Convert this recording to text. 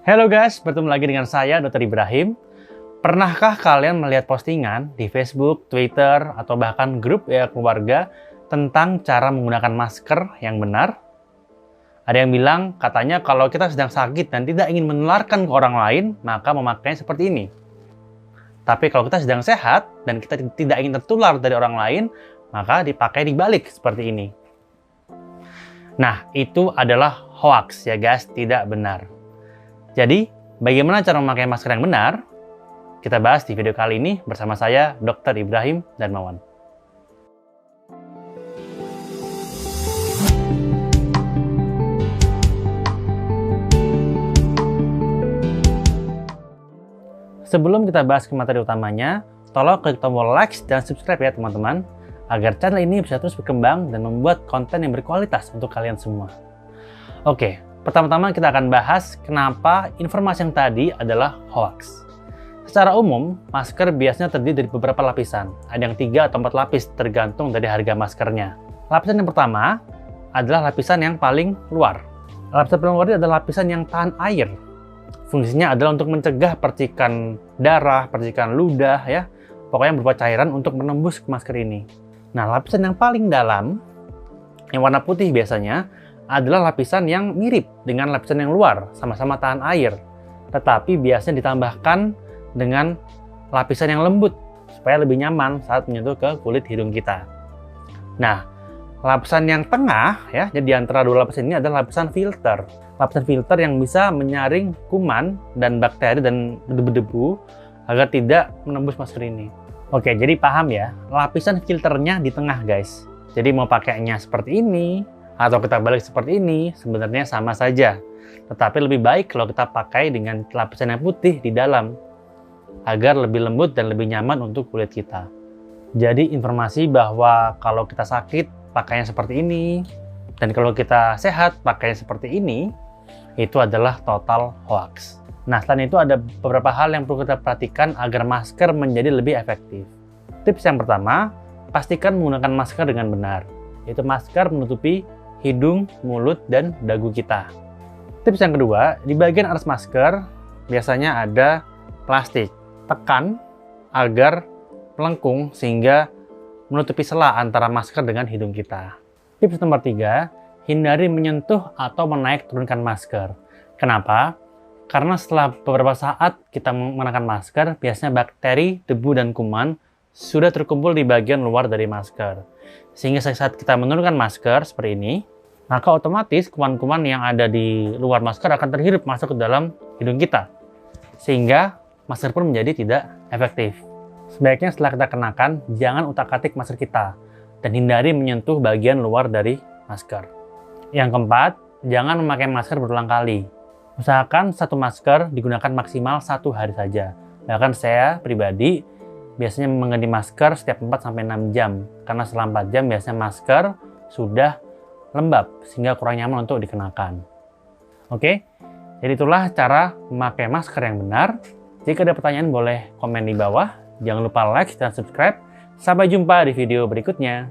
Halo guys, bertemu lagi dengan saya Dr. Ibrahim. Pernahkah kalian melihat postingan di Facebook, Twitter, atau bahkan grup ya keluarga tentang cara menggunakan masker yang benar? Ada yang bilang katanya kalau kita sedang sakit dan tidak ingin menularkan ke orang lain, maka memakainya seperti ini. Tapi kalau kita sedang sehat dan kita tidak ingin tertular dari orang lain, maka dipakai dibalik seperti ini. Nah, itu adalah hoax ya guys, tidak benar. Jadi, bagaimana cara memakai masker yang benar? Kita bahas di video kali ini bersama saya, Dr. Ibrahim Darmawan. Sebelum kita bahas ke materi utamanya, tolong klik tombol like dan subscribe ya teman-teman, agar channel ini bisa terus berkembang dan membuat konten yang berkualitas untuk kalian semua. Oke, pertama-tama kita akan bahas kenapa informasi yang tadi adalah hoax. Secara umum, masker biasanya terdiri dari beberapa lapisan. Ada yang 3 atau 4 lapis tergantung dari harga maskernya. Lapisan yang pertama adalah lapisan yang paling luar. Lapisan paling luar adalah lapisan yang tahan air. Fungsinya adalah untuk mencegah percikan darah, percikan ludah ya. Pokoknya berupa cairan untuk menembus ke masker ini. Nah, lapisan yang paling dalam, yang warna putih biasanya, adalah lapisan yang mirip dengan lapisan yang luar, sama-sama tahan air. Tetapi biasanya ditambahkan dengan lapisan yang lembut, supaya lebih nyaman saat menyentuh ke kulit hidung kita. Nah, lapisan yang tengah, ya, jadi di antara dua lapisan ini adalah lapisan filter. Lapisan filter yang bisa menyaring kuman dan bakteri dan debu-debu agar tidak menembus masker ini. Oke, jadi paham ya, lapisan filternya di tengah guys. Jadi mau pakainya seperti ini, atau kita balik seperti ini, sebenarnya sama saja. Tetapi lebih baik kalau kita pakai dengan lapisan yang putih di dalam, agar lebih lembut dan lebih nyaman untuk kulit kita. Jadi informasi bahwa kalau kita sakit, pakainya seperti ini, dan kalau kita sehat, pakainya seperti ini, itu adalah total hoax. Nah, selain itu ada beberapa hal yang perlu kita perhatikan agar masker menjadi lebih efektif. Tips yang pertama, pastikan menggunakan masker dengan benar. Yaitu masker menutupi hidung, mulut, dan dagu kita. Tips yang kedua, di bagian atas masker biasanya ada plastik. Tekan agar melengkung sehingga menutupi sela antara masker dengan hidung kita. Tips nomor 3, hindari menyentuh atau menaik turunkan masker. Kenapa? Karena setelah beberapa saat kita menggunakan masker, biasanya bakteri, debu, dan kuman sudah terkumpul di bagian luar dari masker. Sehingga saat kita menurunkan masker seperti ini, maka otomatis kuman-kuman yang ada di luar masker akan terhirup masuk ke dalam hidung kita. Sehingga masker pun menjadi tidak efektif. Sebaiknya setelah kita kenakan, jangan utak-atik masker kita dan hindari menyentuh bagian luar dari masker. Yang keempat, jangan memakai masker berulang kali. Usahakan satu masker digunakan maksimal 1 hari saja. Bahkan saya pribadi biasanya mengganti masker setiap 4-6 jam. Karena setelah 4 jam biasanya masker sudah lembab sehingga kurang nyaman untuk dikenakan. Oke, jadi itulah cara memakai masker yang benar. Jika ada pertanyaan boleh komen di bawah. Jangan lupa like dan subscribe. Sampai jumpa di video berikutnya.